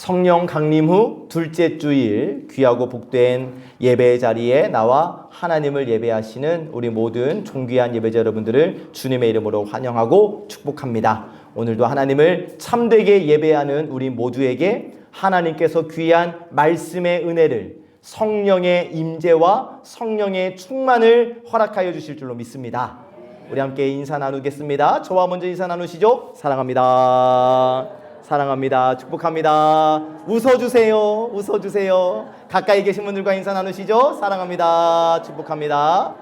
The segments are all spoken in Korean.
성령 강림 후 둘째 주일 귀하고 복된 예배 자리에 나와 하나님을 예배하시는 우리 모든 존귀한 예배자 여러분들을 주님의 이름으로 환영하고 축복합니다. 오늘도 하나님을 참되게 예배하는 우리 모두에게 하나님께서 귀한 말씀의 은혜를, 성령의 임재와 성령의 충만을 허락하여 주실 줄로 믿습니다. 우리 함께 인사 나누겠습니다. 저와 먼저 인사 나누시죠. 사랑합니다. 사랑합니다. 축복합니다. 웃어주세요. 웃어주세요. 가까이 계신 분들과 인사 나누시죠. 사랑합니다. 축복합니다.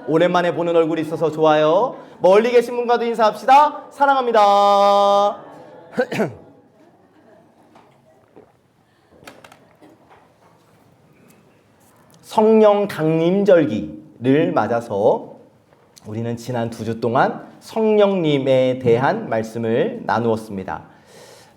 오랜만에 보는 얼굴이 있어서 좋아요. 멀리 계신 분과도 인사합시다. 사랑합니다. 성령 강림절기를 맞아서 우리는 지난 2주 동안 성령님에 대한 말씀을 나누었습니다.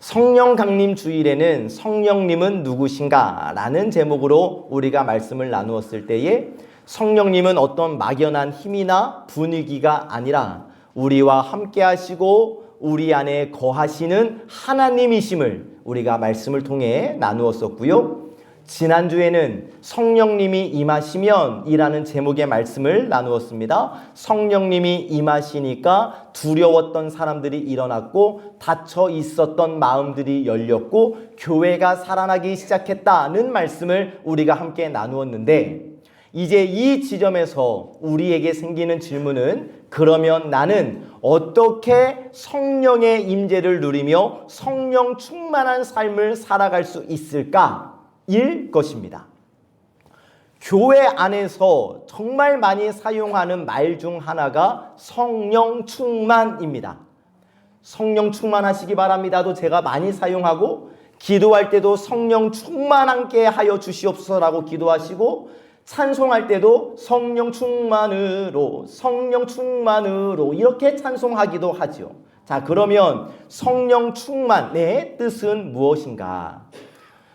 성령 강림 주일에는 성령님은 누구신가? 라는 제목으로 우리가 말씀을 나누었을 때에 성령님은 어떤 막연한 힘이나 분위기가 아니라 우리와 함께 하시고 우리 안에 거하시는 하나님이심을 우리가 말씀을 통해 나누었었고요. 지난주에는 성령님이 임하시면 이라는 제목의 말씀을 나누었습니다. 성령님이 임하시니까 두려웠던 사람들이 일어났고 닫혀 있었던 마음들이 열렸고 교회가 살아나기 시작했다는 말씀을 우리가 함께 나누었는데, 이제 이 지점에서 우리에게 생기는 질문은, 그러면 나는 어떻게 성령의 임재를 누리며 성령 충만한 삶을 살아갈 수 있을까? 일 것입니다. 교회 안에서 정말 많이 사용하는 말 중 하나가 성령 충만입니다. 성령 충만하시기 바랍니다도 제가 많이 사용하고, 기도할 때도 성령 충만하게 하여 주시옵소서라고 기도하시고, 찬송할 때도 성령 충만으로 이렇게 찬송하기도 하죠. 자, 그러면 성령 충만의 뜻은 무엇인가?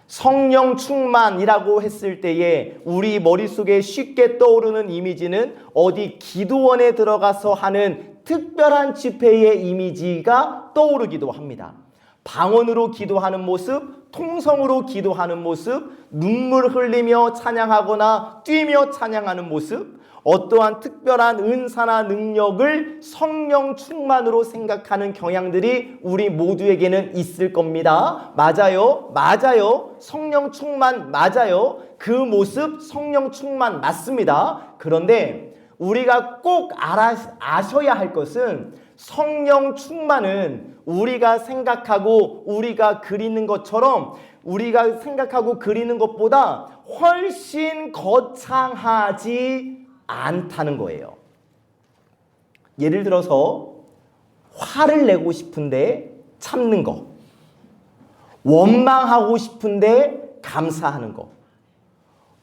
성령 충만이라고 했을 때에 우리 머릿속에 쉽게 떠오르는 이미지는 어디 기도원에 들어가서 하는 특별한 집회의 이미지가 떠오르기도 합니다. 방언으로 기도하는 모습, 통성으로 기도하는 모습, 눈물 흘리며 찬양하거나 뛰며 찬양하는 모습, 어떠한 특별한 은사나 능력을 성령 충만으로 생각하는 경향들이 우리 모두에게는 있을 겁니다. 맞아요. 성령 충만 맞아요. 그 모습 성령 충만 맞습니다. 그런데 우리가 꼭 아셔야 할 것은, 성령 충만은 우리가 생각하고 우리가 그리는 것처럼, 우리가 생각하고 그리는 것보다 훨씬 거창하지 않다는 거예요. 예를 들어서 화를 내고 싶은데 참는 거, 원망하고 싶은데 감사하는 거,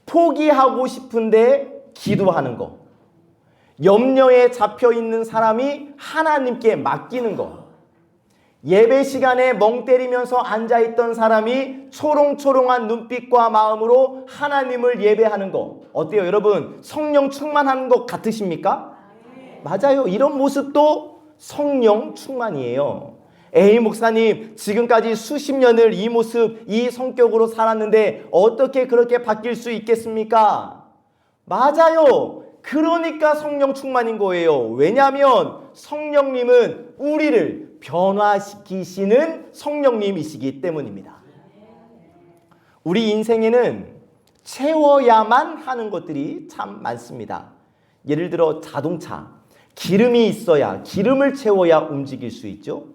포기하고 싶은데 기도하는 거, 염려에 잡혀 있는 사람이 하나님께 맡기는 거, 예배 시간에 멍 때리면서 앉아있던 사람이 초롱초롱한 눈빛과 마음으로 하나님을 예배하는 거, 어때요 여러분? 성령 충만한 것 같으십니까? 맞아요. 이런 모습도 성령 충만이에요. 에이 목사님, 지금까지 수십 년을 이 모습, 이 성격으로 살았는데 어떻게 그렇게 바뀔 수 있겠습니까? 맞아요. 그러니까 성령 충만인 거예요. 왜냐하면 성령님은 우리를 변화시키시는 성령님이시기 때문입니다. 우리 인생에는 채워야만 하는 것들이 참 많습니다. 예를 들어 자동차, 기름이 있어야, 기름을 채워야 움직일 수 있죠.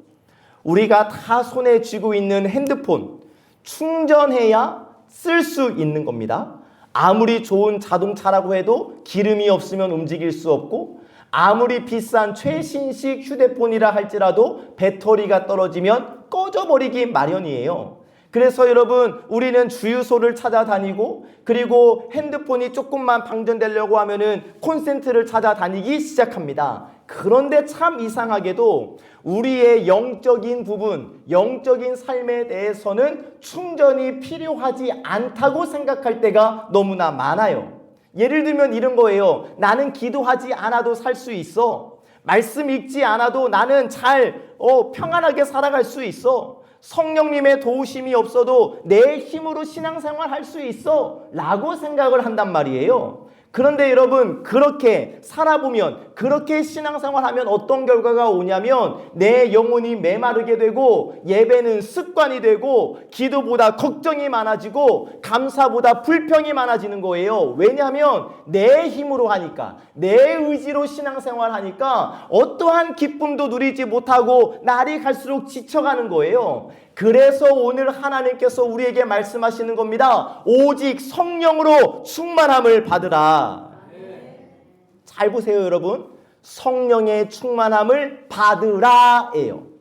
우리가 다 손에 쥐고 있는 핸드폰, 충전해야 쓸 수 있는 겁니다. 아무리 좋은 자동차라고 해도 기름이 없으면 움직일 수 없고, 아무리 비싼 최신식 휴대폰이라 할지라도 배터리가 떨어지면 꺼져버리기 마련이에요. 그래서 여러분, 우리는 주유소를 찾아다니고, 그리고 핸드폰이 조금만 방전되려고 하면은 콘센트를 찾아다니기 시작합니다. 그런데 참 이상하게도 우리의 영적인 부분, 영적인 삶에 대해서는 충전이 필요하지 않다고 생각할 때가 너무나 많아요. 예를 들면 이런 거예요. 나는 기도하지 않아도 살 수 있어. 말씀 읽지 않아도 나는 잘 평안하게 살아갈 수 있어. 성령님의 도우심이 없어도 내 힘으로 신앙생활 할 수 있어 라고 생각을 한단 말이에요. 그런데 여러분, 그렇게 살아보면, 그렇게 신앙생활하면 어떤 결과가 오냐면 내 영혼이 메마르게 되고 예배는 습관이 되고 기도보다 걱정이 많아지고 감사보다 불평이 많아지는 거예요. 왜냐하면 내 힘으로 하니까, 내 의지로 신앙생활 하니까 어떠한 기쁨도 누리지 못하고 날이 갈수록 지쳐가는 거예요. 그래서 오늘 하나님께서 우리에게 말씀하시는 겁니다. 오직 성령으로 충만함을 받으라. 잘 보세요, 여러분. 성령의 충만함을 받으라예요.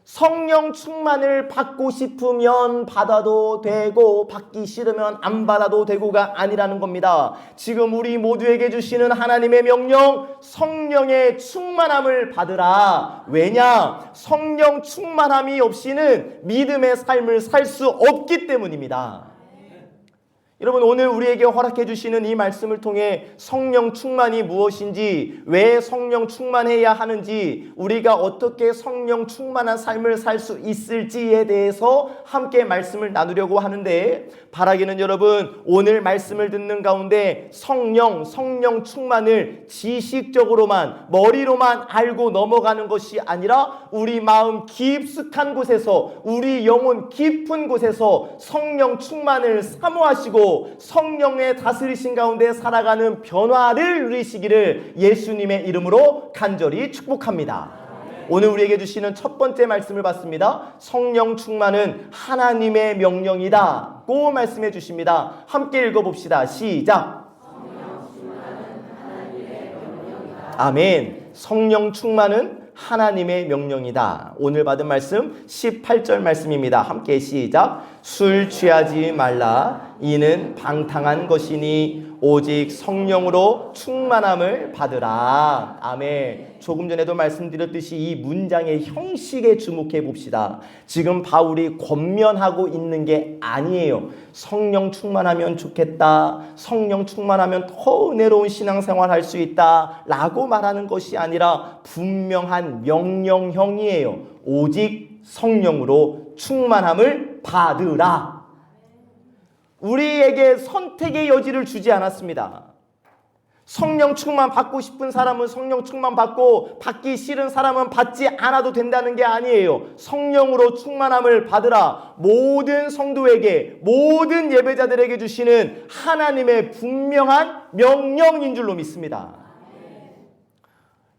성령 충만을 받고 싶으면 받아도 되고 받기 싫으면 안 받아도 되고가 아니라는 겁니다. 지금 우리 모두에게 주시는 하나님의 명령, 성령의 충만함을 받으라. 왜냐? 성령 충만함이 없이는 믿음의 삶을 살 수 없기 때문입니다. 여러분, 오늘 우리에게 허락해 주시는 이 말씀을 통해 성령 충만이 무엇인지, 왜 성령 충만해야 하는지, 우리가 어떻게 성령 충만한 삶을 살 수 있을지에 대해서 함께 말씀을 나누려고 하는데, 바라기는 여러분, 오늘 말씀을 듣는 가운데 성령 충만을 지식적으로만, 머리로만 알고 넘어가는 것이 아니라 우리 마음 깊숙한 곳에서, 우리 영혼 깊은 곳에서 성령 충만을 사모하시고 성령의 다스리신 가운데 살아가는 변화를 누리시기를 예수님의 이름으로 간절히 축복합니다. 오늘 우리에게 주시는 첫 번째 말씀을 받습니다. 성령 충만은 하나님의 명령이다 고 말씀해 주십니다. 함께 읽어봅시다. 시작. 성령 충만은 하나님의 명령이다. 아멘. 성령 충만은 하나님의 명령이다. 오늘 받은 말씀 18절 말씀입니다. 함께 시작. 술 취하지 말라. 이는 방탕한 것이니 오직 성령으로 충만함을 받으라. 아멘. 조금 전에도 말씀드렸듯이 이 문장의 형식에 주목해 봅시다. 지금 바울이 권면하고 있는 게 아니에요. 성령 충만하면 좋겠다, 성령 충만하면 더 은혜로운 신앙생활 할 수 있다 라고 말하는 것이 아니라 분명한 명령형이에요. 오직 성령으로 충만함을 받으라. 우리에게 선택의 여지를 주지 않았습니다. 성령 충만 받고 싶은 사람은 성령 충만 받고 받기 싫은 사람은 받지 않아도 된다는 게 아니에요. 성령으로 충만함을 받으라. 모든 성도에게, 모든 예배자들에게 주시는 하나님의 분명한 명령인 줄로 믿습니다.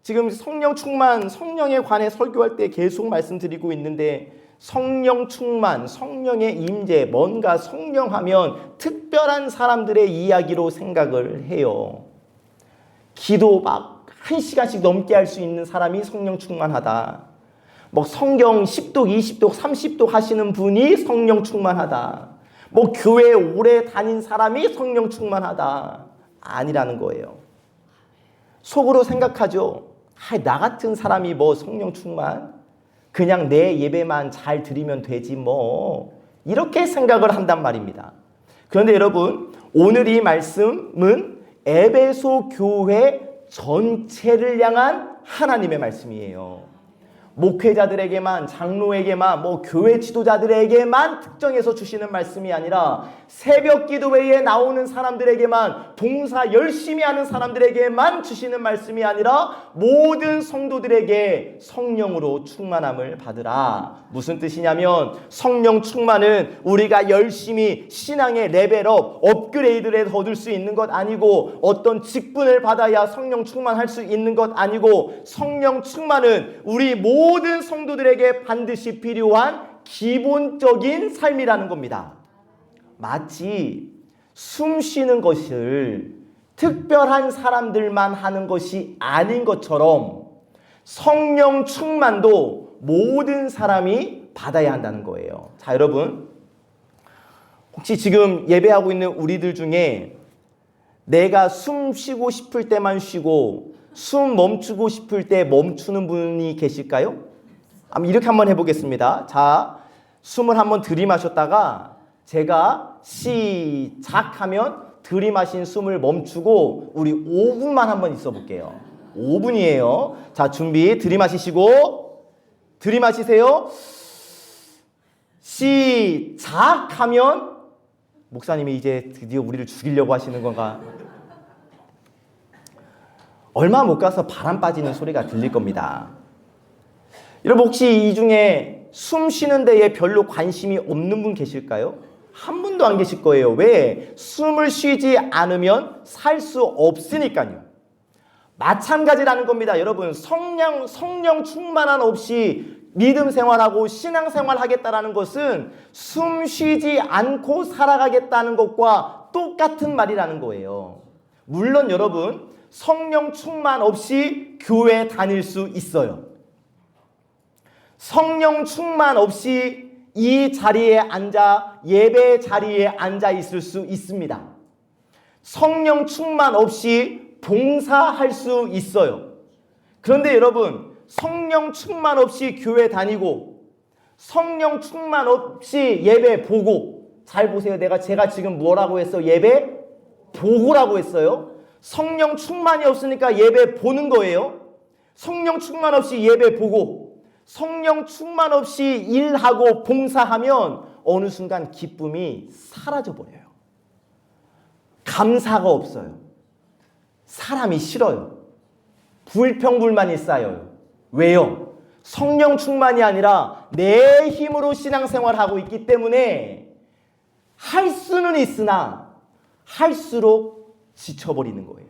지금 성령 충만, 성령에 관해 설교할 때 계속 말씀드리고 있는데, 성령 충만, 성령의 임재, 뭔가 성령하면 특별한 사람들의 이야기로 생각을 해요. 기도 막 1시간씩 넘게 할 수 있는 사람이 성령 충만하다. 뭐 성경 10독, 20독, 30독 하시는 분이 성령 충만하다. 뭐 교회 오래 다닌 사람이 성령 충만하다. 아니라는 거예요. 속으로 생각하죠. 나 같은 사람이 뭐 성령 충만? 그냥 내 예배만 잘 드리면 되지 뭐. 이렇게 생각을 한단 말입니다. 그런데 여러분, 오늘 이 말씀은 에베소 교회 전체를 향한 하나님의 말씀이에요. 목회자들에게만, 장로에게만, 교회 지도자들에게만 특정해서 주시는 말씀이 아니라 새벽 기도회에 나오는 사람들에게만, 봉사 열심히 하는 사람들에게만 주시는 말씀이 아니라 모든 성도들에게 성령으로 충만함을 받으라. 무슨 뜻이냐면, 성령 충만은 우리가 열심히 신앙의 레벨업, 업그레이드를 얻을 수 있는 것 아니고, 어떤 직분을 받아야 성령 충만할 수 있는 것 아니고, 성령 충만은 우리 모든 성도들에게 반드시 필요한 기본적인 삶이라는 겁니다. 마치 숨 쉬는 것을 특별한 사람들만 하는 것이 아닌 것처럼 성령 충만도 모든 사람이 받아야 한다는 거예요. 자, 여러분, 혹시 지금 예배하고 있는 우리들 중에 내가 숨 쉬고 싶을 때만 쉬고 숨 멈추고 싶을 때 멈추는 분이 계실까요? 이렇게 한번 해보겠습니다. 자, 숨을 한번 들이마셨다가 제가 시작하면 들이마신 숨을 멈추고 우리 5분만 한번 있어 볼게요. 5분이에요. 자, 준비. 들이마시시고, 들이마시세요. 시작 하면 목사님이 이제 드디어 우리를 죽이려고 하시는 건가? 얼마 못 가서 바람 빠지는 소리가 들릴 겁니다. 여러분 혹시 이 중에 숨 쉬는 데에 별로 관심이 없는 분 계실까요? 한 분도 안 계실 거예요. 왜? 숨을 쉬지 않으면 살 수 없으니까요. 마찬가지라는 겁니다. 여러분 성령 충만함 없이 믿음 생활하고 신앙 생활하겠다라는 것은 숨 쉬지 않고 살아가겠다는 것과 똑같은 말이라는 거예요. 물론 여러분 성령 충만 없이 교회 다닐 수 있어요. 성령 충만 없이 이 자리에 앉아 예배 자리에 앉아 있을 수 있습니다. 성령 충만 없이 봉사할 수 있어요. 그런데 여러분 성령 충만 없이 교회 다니고 성령 충만 없이 예배 보고, 잘 보세요. 제가 지금 뭐라고 했어? 예배 보고라고 했어요. 성령 충만이 없으니까 예배 보는 거예요. 성령 충만 없이 예배 보고 성령 충만 없이 일하고 봉사하면 어느 순간 기쁨이 사라져 버려요. 감사가 없어요. 사람이 싫어요. 불평불만이 쌓여요. 왜요? 성령 충만이 아니라 내 힘으로 신앙생활하고 있기 때문에 할 수는 있으나 할수록 지쳐버리는 거예요.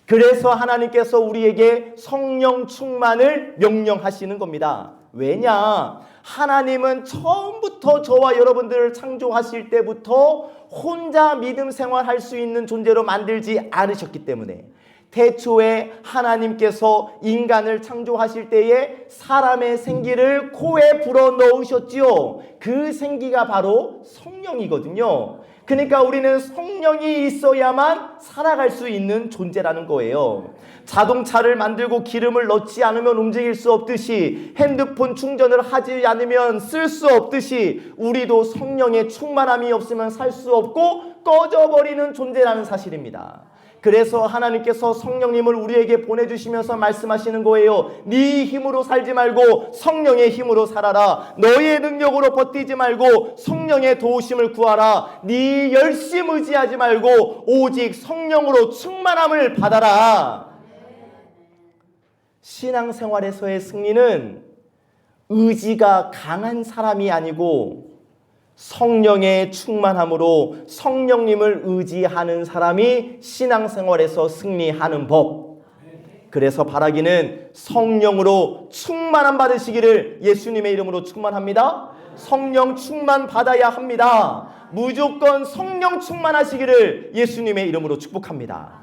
그래서 하나님께서 우리에게 성령 충만을 명령하시는 겁니다. 왜냐? 하나님은 처음부터 저와 여러분들을 창조하실 때부터 혼자 믿음 생활할 수 있는 존재로 만들지 않으셨기 때문에, 태초에 하나님께서 인간을 창조하실 때에 사람의 생기를 코에 불어 넣으셨지요. 그 생기가 바로 성령이거든요. 그러니까 우리는 성령이 있어야만 살아갈 수 있는 존재라는 거예요. 자동차를 만들고 기름을 넣지 않으면 움직일 수 없듯이, 핸드폰 충전을 하지 않으면 쓸 수 없듯이, 우리도 성령의 충만함이 없으면 살 수 없고 꺼져버리는 존재라는 사실입니다. 그래서 하나님께서 성령님을 우리에게 보내주시면서 말씀하시는 거예요. 네 힘으로 살지 말고 성령의 힘으로 살아라. 너의 능력으로 버티지 말고 성령의 도우심을 구하라. 네 열심 의지하지 말고 오직 성령으로 충만함을 받아라. 신앙생활에서의 승리는 의지가 강한 사람이 아니고 성령의 충만함으로 성령님을 의지하는 사람이 신앙생활에서 승리하는 법. 그래서 바라기는 성령으로 충만함 받으시기를 예수님의 이름으로 축원합니다. 성령 충만 받아야 합니다. 무조건 성령 충만하시기를 예수님의 이름으로 축복합니다.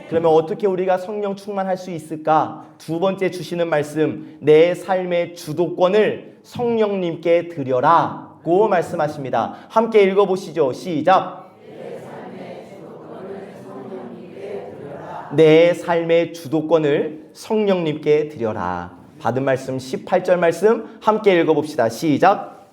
그러면 어떻게 우리가 성령 충만할 수 있을까? 두 번째 주시는 말씀, 내 삶의 주도권을 성령님께 드려라 고 말씀하십니다. 함께 읽어보시죠. 시작. 내 삶의 주도권을 성령님께 드려라. 받은 말씀 18절 말씀 함께 읽어봅시다. 시작.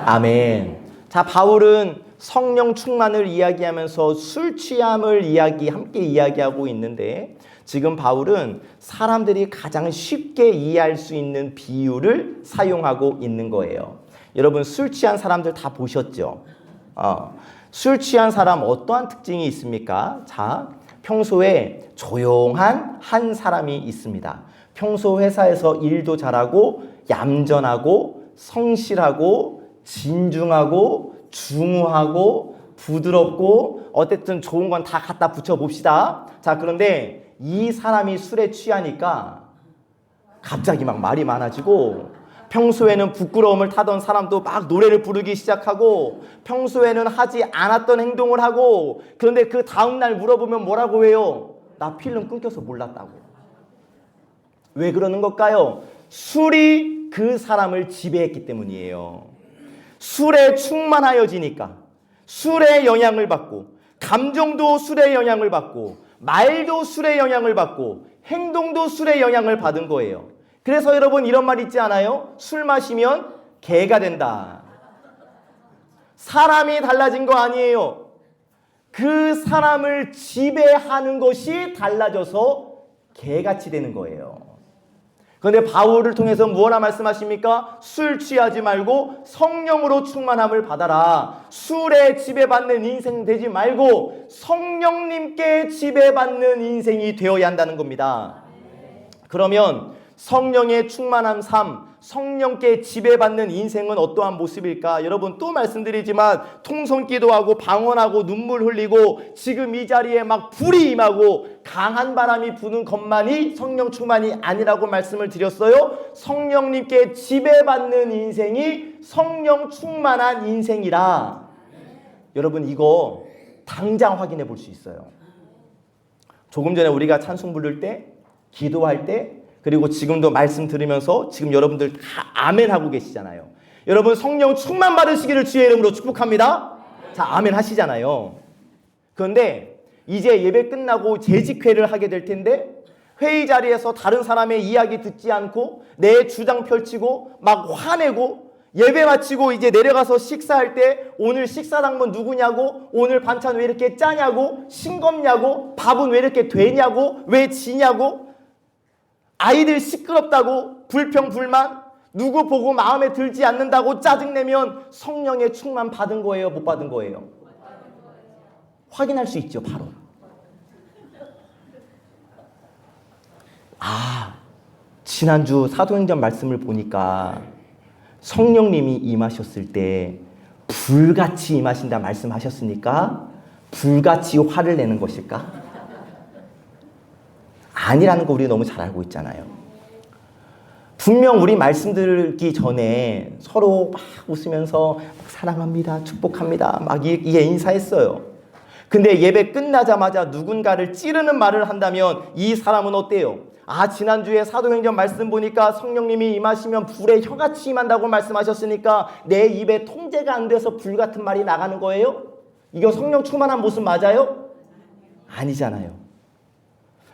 아멘. 자, 바울은 성령 충만을 이야기하면서 술 취함을 함께 이야기하고 있는데, 지금 바울은 사람들이 가장 쉽게 이해할 수 있는 비유를 사용하고 있는 거예요. 여러분 술 취한 사람들 다 보셨죠? 술 취한 사람 어떠한 특징이 있습니까? 자, 평소에 조용한 한 사람이 있습니다. 평소 회사에서 일도 잘하고 얌전하고 성실하고 진중하고 중후하고 부드럽고 어쨌든 좋은 건 다 갖다 붙여 봅시다. 자, 그런데 이 사람이 술에 취하니까 갑자기 막 말이 많아지고, 평소에는 부끄러움을 타던 사람도 막 노래를 부르기 시작하고, 평소에는 하지 않았던 행동을 하고, 그런데 그 다음날 물어보면 뭐라고 해요? 나 필름 끊겨서 몰랐다고. 왜 그러는 걸까요? 술이 그 사람을 지배했기 때문이에요. 술에 충만하여지니까, 술의 영향을 받고, 감정도 술의 영향을 받고, 말도 술의 영향을 받고, 행동도 술의 영향을 받은 거예요. 그래서 여러분 이런 말 있지 않아요? 술 마시면 개가 된다. 사람이 달라진 거 아니에요. 그 사람을 지배하는 것이 달라져서 개같이 되는 거예요. 그런데 바울을 통해서 무엇라 말씀하십니까? 술 취하지 말고 성령으로 충만함을 받아라. 술에 지배받는 인생 되지 말고 성령님께 지배받는 인생이 되어야 한다는 겁니다. 그러면 성령의 충만한 삶, 성령께 지배받는 인생은 어떠한 모습일까? 여러분 또 말씀드리지만 통성기도하고 방언하고 눈물 흘리고 지금 이 자리에 막 불이 임하고 강한 바람이 부는 것만이 성령 충만이 아니라고 말씀을 드렸어요. 성령님께 지배받는 인생이 성령 충만한 인생이라. 여러분 이거 당장 확인해 볼 수 있어요. 조금 전에 우리가 찬송 부를 때, 기도할 때, 그리고 지금도 말씀 들으면서 지금 여러분들 다 아멘 하고 계시잖아요. 여러분 성령 충만 받으시기를 주의 이름으로 축복합니다. 자, 아멘 하시잖아요. 그런데 이제 예배 끝나고 재직회를 하게 될 텐데 회의 자리에서 다른 사람의 이야기 듣지 않고 내 주장 펼치고 막 화내고 예배 마치고 이제 내려가서 식사할 때 오늘 식사당번 누구냐고, 오늘 반찬 왜 이렇게 짜냐고, 싱겁냐고, 밥은 왜 이렇게 되냐고, 왜 지냐고, 아이들 시끄럽다고 불평 불만, 누구 보고 마음에 들지 않는다고 짜증내면 성령의 충만 받은 거예요, 못 받은 거예요? 확인할 수 있죠, 바로. 지난주 사도행전 말씀을 보니까 성령님이 임하셨을 때 불같이 임하신다 말씀하셨으니까 불같이 화를 내는 것일까? 아니라는 거 우리 너무 잘 알고 있잖아요. 분명 우리 말씀 듣기 전에 서로 막 웃으면서 사랑합니다, 축복합니다 막 이게 인사했어요. 근데 예배 끝나자마자 누군가를 찌르는 말을 한다면 이 사람은 어때요? 지난주에 사도행전 말씀 보니까 성령님이 임하시면 불에 혀같이 임한다고 말씀하셨으니까 내 입에 통제가 안 돼서 불같은 말이 나가는 거예요? 이거 성령 충만한 모습 맞아요? 아니잖아요.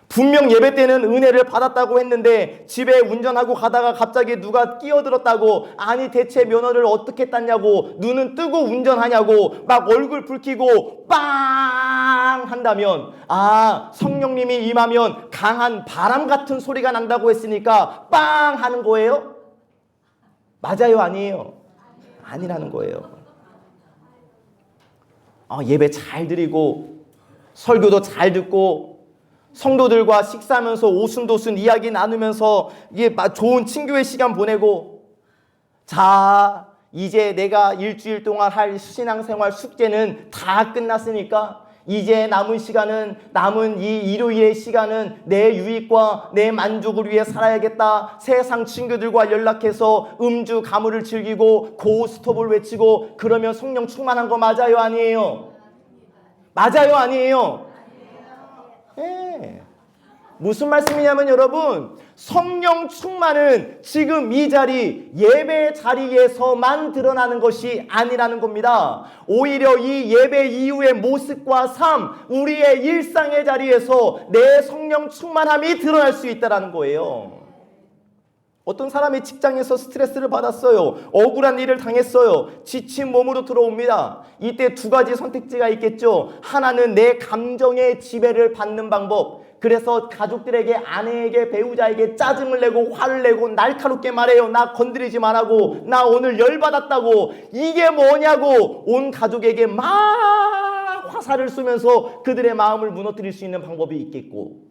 분명 예배 때는 은혜를 받았다고 했는데 집에 운전하고 가다가 갑자기 누가 끼어들었다고, 아니 대체 면허를 어떻게 땄냐고, 눈은 뜨고 운전하냐고 막 얼굴 붉히고 빵 한다면 성령님이 임하면 강한 바람 같은 소리가 난다고 했으니까 빵 하는 거예요? 맞아요, 아니에요? 아니라는 거예요. 예배 잘 드리고 설교도 잘 듣고 성도들과 식사하면서 오순도순 이야기 나누면서 이게 좋은 친교의 시간 보내고, 자 이제 내가 일주일 동안 할 신앙생활 숙제는 다 끝났으니까 이제 남은 시간은, 남은 이 일요일의 시간은 내 유익과 내 만족을 위해 살아야겠다. 세상 친구들과 연락해서 음주 가무를 즐기고 고스톱을 외치고 그러면 성령 충만한 거 맞아요, 아니에요? 맞아요, 아니에요? 네. 무슨 말씀이냐면 여러분, 성령 충만은 지금 이 자리 예배 자리에서만 드러나는 것이 아니라는 겁니다. 오히려 이 예배 이후의 모습과 삶, 우리의 일상의 자리에서 내 성령 충만함이 드러날 수 있다는 거예요. 어떤 사람이 직장에서 스트레스를 받았어요. 억울한 일을 당했어요. 지친 몸으로 들어옵니다. 이때 두 가지 선택지가 있겠죠. 하나는 내 감정의 지배를 받는 방법. 그래서 가족들에게, 아내에게, 배우자에게 짜증을 내고 화를 내고 날카롭게 말해요. 나 건드리지 말라고, 나 오늘 열받았다고, 이게 뭐냐고 온 가족에게 막 화살을 쏘면서 그들의 마음을 무너뜨릴 수 있는 방법이 있겠고,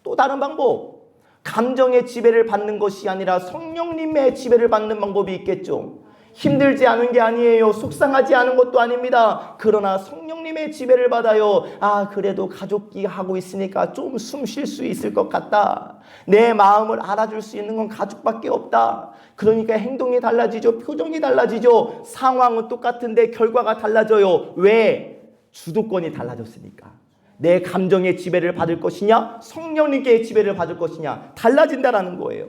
또 다른 방법, 감정의 지배를 받는 것이 아니라 성령님의 지배를 받는 방법이 있겠죠. 힘들지 않은 게 아니에요. 속상하지 않은 것도 아닙니다. 그러나 성령님의 지배를 받아요. 그래도 가족이 하고 있으니까 좀 숨 쉴 수 있을 것 같다. 내 마음을 알아줄 수 있는 건 가족밖에 없다. 그러니까 행동이 달라지죠. 표정이 달라지죠. 상황은 똑같은데 결과가 달라져요. 왜? 주도권이 달라졌으니까. 내 감정의 지배를 받을 것이냐, 성령님께 지배를 받을 것이냐 달라진다라는 거예요.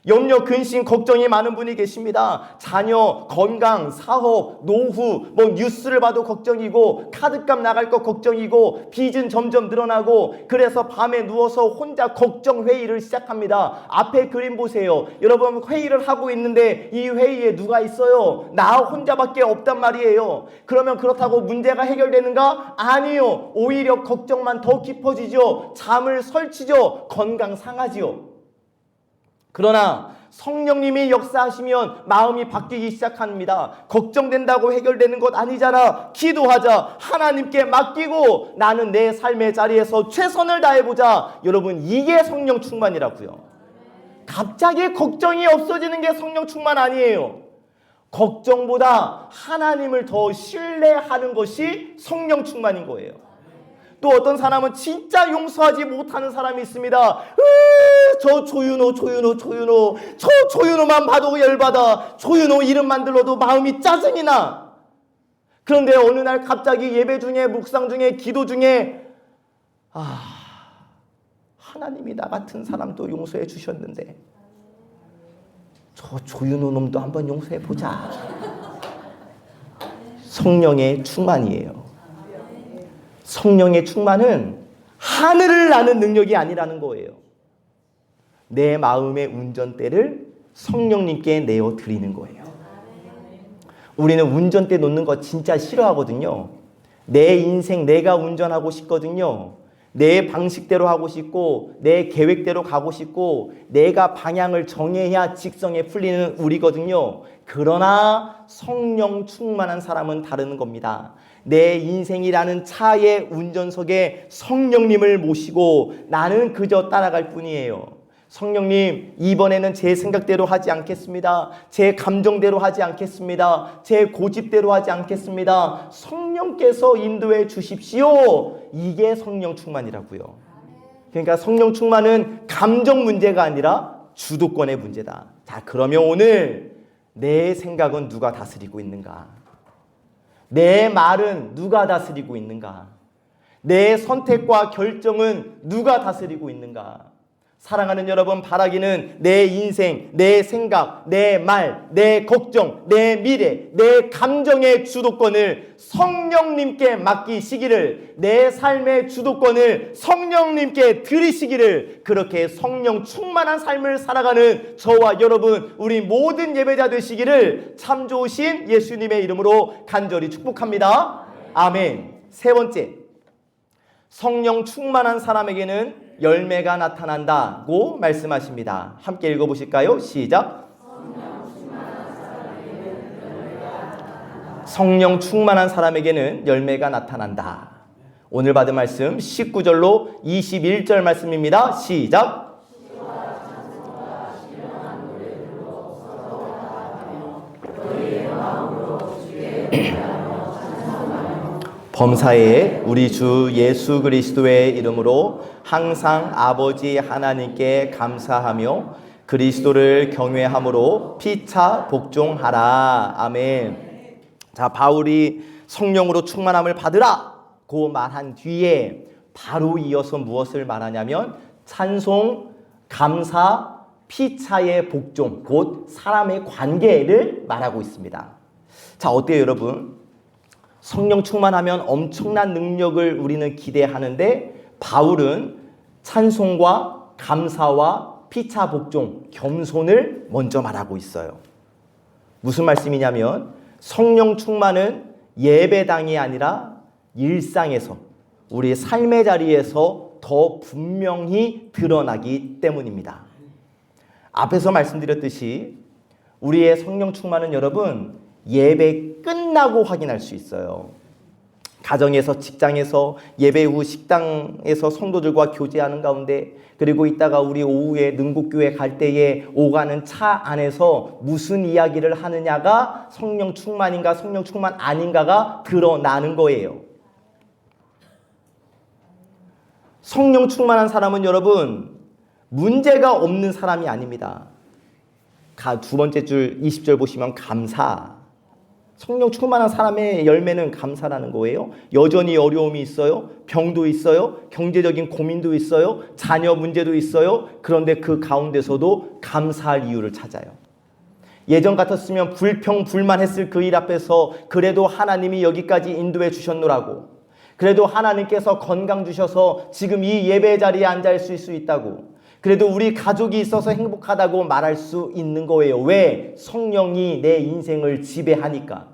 염려, 근심, 걱정이 많은 분이 계십니다. 자녀, 건강, 사업, 노후, 뉴스를 봐도 걱정이고, 카드값 나갈 거 걱정이고, 빚은 점점 늘어나고, 그래서 밤에 누워서 혼자 걱정 회의를 시작합니다. 앞에 그림 보세요. 여러분, 회의를 하고 있는데 이 회의에 누가 있어요? 나 혼자밖에 없단 말이에요. 그러면 그렇다고 문제가 해결되는가? 아니요. 오히려 걱정만 더 깊어지죠. 잠을 설치죠. 건강 상하지요. 그러나 성령님이 역사하시면 마음이 바뀌기 시작합니다. 걱정된다고 해결되는 것 아니잖아. 기도하자. 하나님께 맡기고 나는 내 삶의 자리에서 최선을 다해보자. 여러분, 이게 성령 충만이라고요. 갑자기 걱정이 없어지는 게 성령 충만 아니에요. 걱정보다 하나님을 더 신뢰하는 것이 성령 충만인 거예요. 또 어떤 사람은 진짜 용서하지 못하는 사람이 있습니다. 저 조윤호 저 조윤호만 봐도 열받아. 조윤호 이름만 들어도 마음이 짜증이 나. 그런데 어느 날 갑자기 예배 중에, 묵상 중에, 기도 중에 하나님이 나 같은 사람도 용서해 주셨는데 저 조윤호 놈도 한번 용서해 보자. 성령의 충만이에요. 성령의 충만은 하늘을 나는 능력이 아니라는 거예요. 내 마음의 운전대를 성령님께 내어 드리는 거예요. 우리는 운전대 놓는 거 진짜 싫어하거든요. 내 인생 내가 운전하고 싶거든요. 내 방식대로 하고 싶고, 내 계획대로 가고 싶고, 내가 방향을 정해야 직성에 풀리는 우리거든요. 그러나 성령 충만한 사람은 다른 겁니다. 내 인생이라는 차의 운전석에 성령님을 모시고 나는 그저 따라갈 뿐이에요. 성령님, 이번에는 제 생각대로 하지 않겠습니다. 제 감정대로 하지 않겠습니다. 제 고집대로 하지 않겠습니다. 성령께서 인도해 주십시오. 이게 성령 충만이라고요. 그러니까 성령 충만은 감정 문제가 아니라 주도권의 문제다. 자, 그러면 오늘 내 생각은 누가 다스리고 있는가? 내 말은 누가 다스리고 있는가? 내 선택과 결정은 누가 다스리고 있는가? 사랑하는 여러분, 바라기는 내 인생, 내 생각, 내 말, 내 걱정, 내 미래, 내 감정의 주도권을 성령님께 맡기시기를, 내 삶의 주도권을 성령님께 드리시기를, 그렇게 성령 충만한 삶을 살아가는 저와 여러분, 우리 모든 예배자 되시기를 참 좋으신 예수님의 이름으로 간절히 축복합니다. 아멘. 세 번째, 성령 충만한 사람에게는 열매가 나타난다고 말씀하십니다. 함께 읽어보실까요? 시작. 성령 충만한 사람에게는 열매가 나타난다. 오늘 받은 말씀 19절로 21절 말씀입니다. 시작. 범사에 우리 주 예수 그리스도의 이름으로 항상 아버지 하나님께 감사하며 그리스도를 경외함으로 피차 복종하라. 아멘. 자, 바울이 성령으로 충만함을 받으라고 말한 뒤에 바로 이어서 무엇을 말하냐면 찬송, 감사, 피차의 복종, 곧 사람의 관계를 말하고 있습니다. 자, 어때요, 여러분? 성령 충만하면 엄청난 능력을 우리는 기대하는데 바울은 찬송과 감사와 피차 복종, 겸손을 먼저 말하고 있어요. 무슨 말씀이냐면 성령 충만은 예배당이 아니라 일상에서, 우리의 삶의 자리에서 더 분명히 드러나기 때문입니다. 앞에서 말씀드렸듯이 우리의 성령 충만은 여러분 예배 끝나고 확인할 수 있어요. 가정에서, 직장에서, 예배 후 식당에서 성도들과 교제하는 가운데, 그리고 이따가 우리 오후에 능곡교회 갈 때에 오가는 차 안에서 무슨 이야기를 하느냐가 성령 충만인가 성령 충만 아닌가가 드러나는 거예요. 성령 충만한 사람은 여러분 문제가 없는 사람이 아닙니다. 두 번째 줄 20절 보시면 감사. 성령 충만한 사람의 열매는 감사라는 거예요. 여전히 어려움이 있어요. 병도 있어요. 경제적인 고민도 있어요. 자녀 문제도 있어요. 그런데 그 가운데서도 감사할 이유를 찾아요. 예전 같았으면 불평불만했을 그 일 앞에서 그래도 하나님이 여기까지 인도해 주셨노라고, 그래도 하나님께서 건강 주셔서 지금 이 예배 자리에 앉아 있을 수 있다고, 그래도 우리 가족이 있어서 행복하다고 말할 수 있는 거예요. 왜? 성령이 내 인생을 지배하니까.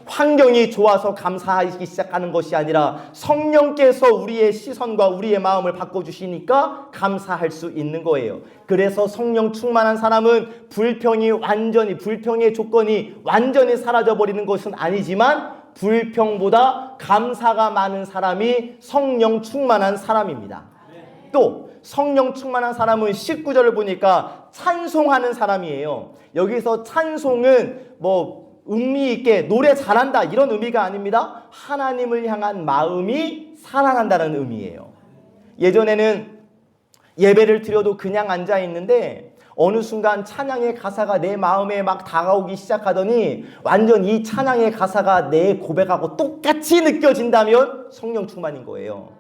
환경이 좋아서 감사하기 시작하는 것이 아니라 성령께서 우리의 시선과 우리의 마음을 바꿔주시니까 감사할 수 있는 거예요. 그래서 성령 충만한 사람은 불평의 조건이 완전히 사라져버리는 것은 아니지만 불평보다 감사가 많은 사람이 성령 충만한 사람입니다. 또 성령 충만한 사람은 19절을 보니까 찬송하는 사람이에요. 여기서 찬송은 의미 있게 노래 잘한다 이런 의미가 아닙니다. 하나님을 향한 마음이 사랑한다는 의미예요. 예전에는 예배를 드려도 그냥 앉아 있는데 어느 순간 찬양의 가사가 내 마음에 막 다가오기 시작하더니 완전 이 찬양의 가사가 내 고백하고 똑같이 느껴진다면 성령 충만인 거예요.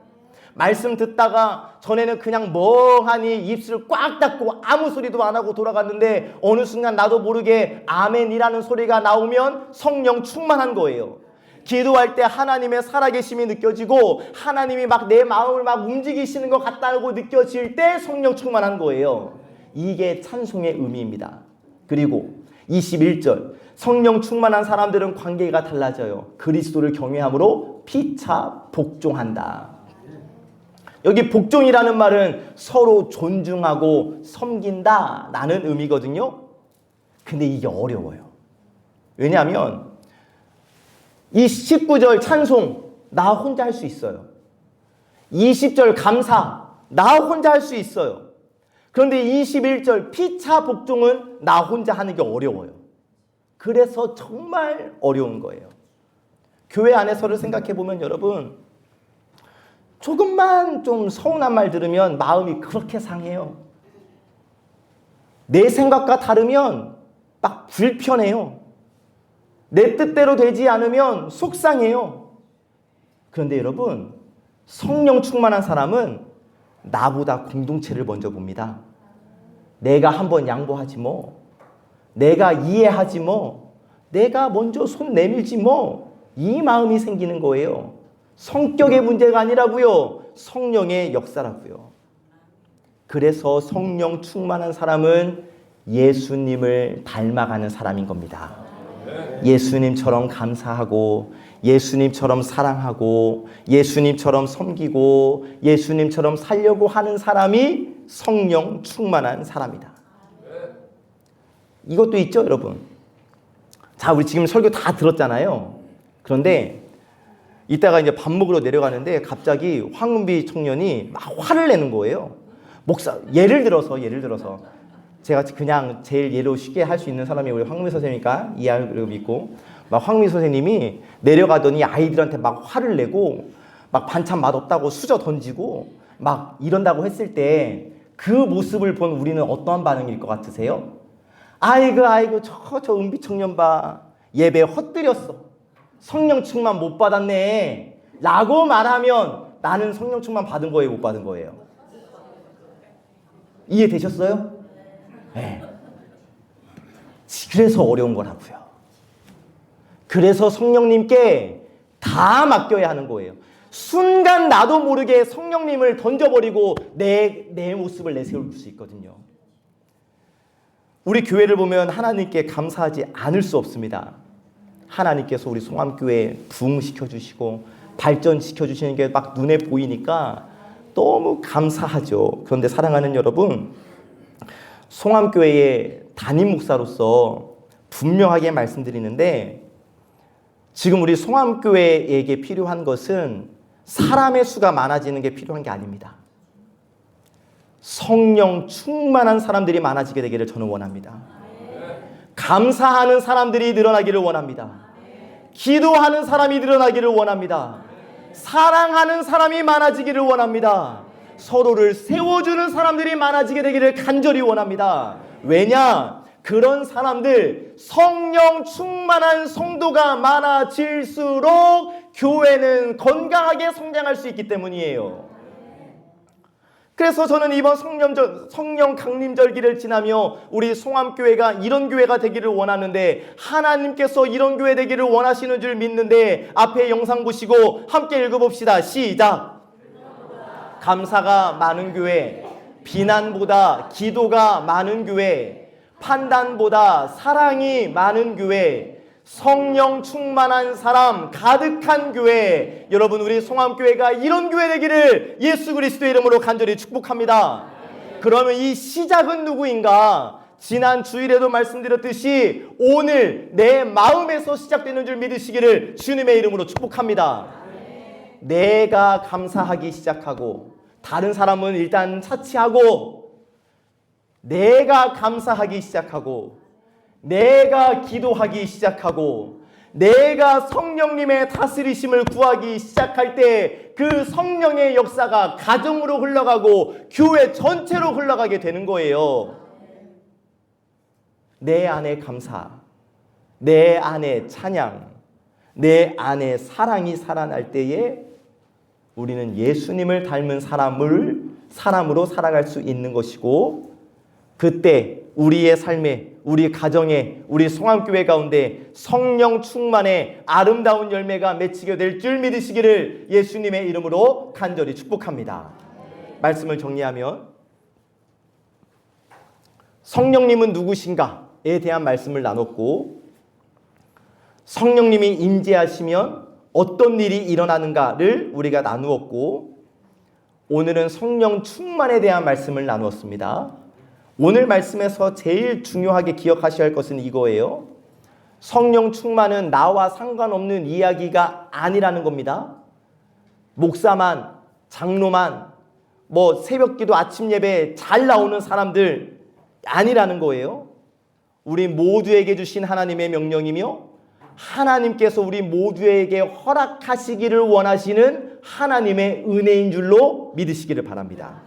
말씀 듣다가 전에는 그냥 멍하니 입술을 꽉 닫고 아무 소리도 안 하고 돌아갔는데 어느 순간 나도 모르게 아멘이라는 소리가 나오면 성령 충만한 거예요. 기도할 때 하나님의 살아계심이 느껴지고 하나님이 막 내 마음을 막 움직이시는 것 같다고 느껴질 때 성령 충만한 거예요. 이게 찬송의 의미입니다. 그리고 21절, 성령 충만한 사람들은 관계가 달라져요. 그리스도를 경외함으로 피차 복종한다. 여기 복종이라는 말은 서로 존중하고 섬긴다 라는 의미거든요. 근데 이게 어려워요. 왜냐하면 이 19절 찬송 나 혼자 할 수 있어요. 20절 감사 나 혼자 할 수 있어요. 그런데 21절 피차 복종은 나 혼자 하는 게 어려워요. 그래서 정말 어려운 거예요. 교회 안에서를 생각해 보면 여러분, 조금만 좀 서운한 말 들으면 마음이 그렇게 상해요. 내 생각과 다르면 막 불편해요. 내 뜻대로 되지 않으면 속상해요. 그런데 여러분, 성령 충만한 사람은 나보다 공동체를 먼저 봅니다. 내가 한번 양보하지 뭐, 내가 이해하지 뭐, 내가 먼저 손 내밀지 뭐, 이 마음이 생기는 거예요. 성격의 문제가 아니라고요. 성령의 역사라고요. 그래서 성령 충만한 사람은 예수님을 닮아가는 사람인 겁니다. 예수님처럼 감사하고 예수님처럼 사랑하고 예수님처럼 섬기고 예수님처럼 살려고 하는 사람이 성령 충만한 사람이다. 이것도 있죠, 여러분. 자, 우리 지금 설교 다 들었잖아요. 그런데 이따가 이제 밥 먹으러 내려가는데 갑자기 황은비 청년이 막 화를 내는 거예요. 목사, 예를 들어서 제가 그냥 제일 예로 쉽게 할 수 있는 사람이 우리 황은비 선생님이니까 이해하기로 믿고, 막 황은비 선생님이 내려가더니 아이들한테 막 화를 내고 막 반찬 맛없다고 수저 던지고 막 이런다고 했을 때 그 모습을 본 우리는 어떠한 반응일 것 같으세요? 아이고 저 은비 청년 봐, 예배 헛들였어, 성령 충만 못 받았네 라고 말하면 나는 성령 충만 받은 거예요, 못 받은 거예요? 이해되셨어요? 네. 그래서 어려운 거라고요. 그래서 성령님께 다 맡겨야 하는 거예요. 순간 나도 모르게 성령님을 던져버리고 내 모습을 내세울 수 있거든요. 우리 교회를 보면 하나님께 감사하지 않을 수 없습니다. 하나님께서 우리 송암교회 부흥시켜 주시고 발전시켜 주시는 게 막 눈에 보이니까 너무 감사하죠. 그런데 사랑하는 여러분, 송암교회의 담임 목사로서 분명하게 말씀드리는데, 지금 우리 송암교회에게 필요한 것은 사람의 수가 많아지는 게 필요한 게 아닙니다. 성령 충만한 사람들이 많아지게 되기를 저는 원합니다. 감사하는 사람들이 늘어나기를 원합니다. 기도하는 사람이 늘어나기를 원합니다. 사랑하는 사람이 많아지기를 원합니다. 서로를 세워주는 사람들이 많아지게 되기를 간절히 원합니다. 왜냐? 그런 사람들, 성령 충만한 성도가 많아질수록 교회는 건강하게 성장할 수 있기 때문이에요. 그래서 저는 이번 성령 강림절기를 지나며 우리 송암교회가 이런 교회가 되기를 원하는데, 하나님께서 이런 교회 되기를 원하시는 줄 믿는데, 앞에 영상 보시고 함께 읽어봅시다. 시작. 감사가 많은 교회, 비난보다 기도가 많은 교회, 판단보다 사랑이 많은 교회, 성령 충만한 사람 가득한 교회, 여러분 우리 송암교회가 이런 교회 되기를 예수 그리스도의 이름으로 간절히 축복합니다. 그러면 이 시작은 누구인가? 지난 주일에도 말씀드렸듯이 오늘 내 마음에서 시작되는 줄 믿으시기를 주님의 이름으로 축복합니다. 내가 감사하기 시작하고, 다른 사람은 일단 차치하고, 내가 감사하기 시작하고, 내가 기도하기 시작하고, 내가 성령님의 다스리심을 구하기 시작할 때 그 성령의 역사가 가정으로 흘러가고 교회 전체로 흘러가게 되는 거예요. 내 안에 감사, 내 안에 찬양, 내 안에 사랑이 살아날 때에 우리는 예수님을 닮은 사람으로 살아갈 수 있는 것이고, 그때 우리의 삶에, 우리 가정에, 우리 송암교회 가운데 성령 충만의 아름다운 열매가 맺히게 될 줄 믿으시기를 예수님의 이름으로 간절히 축복합니다. 말씀을 정리하면, 성령님은 누구신가에 대한 말씀을 나눴고, 성령님이 임재하시면 어떤 일이 일어나는가를 우리가 나누었고, 오늘은 성령 충만에 대한 말씀을 나누었습니다. 오늘 말씀에서 제일 중요하게 기억하셔야 할 것은 이거예요. 성령 충만은 나와 상관없는 이야기가 아니라는 겁니다. 목사만, 장로만, 새벽기도 아침 예배에 잘 나오는 사람들 아니라는 거예요. 우리 모두에게 주신 하나님의 명령이며, 하나님께서 우리 모두에게 허락하시기를 원하시는 하나님의 은혜인 줄로 믿으시기를 바랍니다.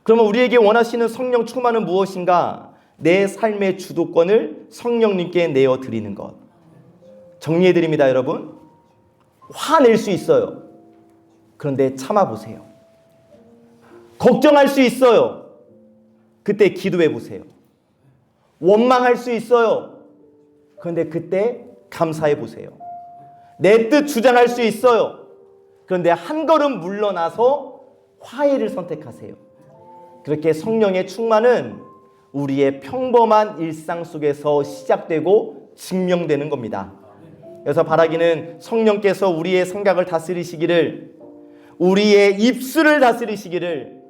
그러면 우리에게 원하시는 성령 충만은 무엇인가? 내 삶의 주도권을 성령님께 내어드리는 것. 정리해드립니다, 여러분. 화낼 수 있어요. 그런데 참아보세요. 걱정할 수 있어요. 그때 기도해보세요. 원망할 수 있어요. 그런데 그때 감사해보세요. 내 뜻 주장할 수 있어요. 그런데 한 걸음 물러나서 화해를 선택하세요. 그렇게 성령의 충만은 우리의 평범한 일상 속에서 시작되고 증명되는 겁니다. 그래서 바라기는 성령께서 우리의 생각을 다스리시기를, 우리의 입술을 다스리시기를,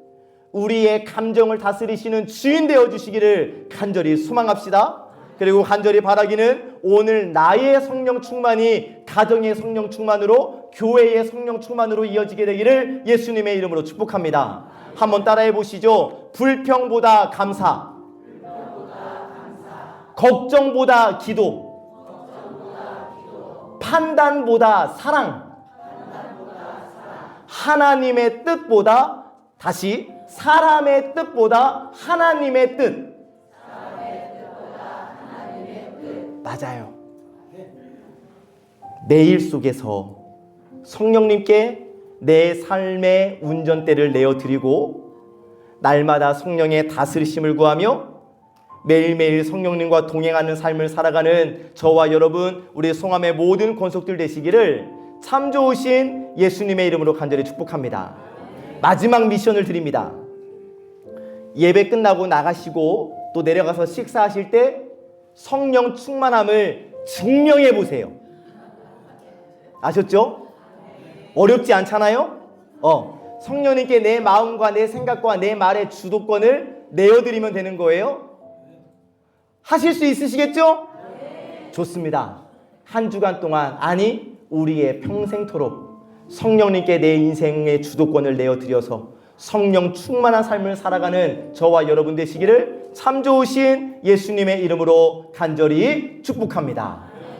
우리의 감정을 다스리시는 주인 되어주시기를 간절히 소망합시다. 그리고 간절히 바라기는 오늘 나의 성령 충만이 가정의 성령 충만으로, 교회의 성령 충만으로 이어지게 되기를 예수님의 이름으로 축복합니다. 한번 따라해 보시죠. 불평보다 감사, 걱정보다 기도, 판단보다 사랑, 하나님의 뜻보다, 다시 사람의 뜻보다 하나님의 뜻. 맞아요. 내 일 속에서 성령님께 내 삶의 운전대를 내어드리고, 날마다 성령의 다스리심을 구하며 매일매일 성령님과 동행하는 삶을 살아가는 저와 여러분, 우리 송암의 모든 권속들 되시기를 참 좋으신 예수님의 이름으로 간절히 축복합니다. 마지막 미션을 드립니다. 예배 끝나고 나가시고 또 내려가서 식사하실 때 성령 충만함을 증명해 보세요. 아셨죠? 어렵지 않잖아요? 성령님께 내 마음과 내 생각과 내 말의 주도권을 내어드리면 되는 거예요. 하실 수 있으시겠죠? 좋습니다. 한 주간 동안, 아니 우리의 평생토록 성령님께 내 인생의 주도권을 내어드려서 성령 충만한 삶을 살아가는 저와 여러분 되시기를 참 좋으신 예수님의 이름으로 간절히 축복합니다.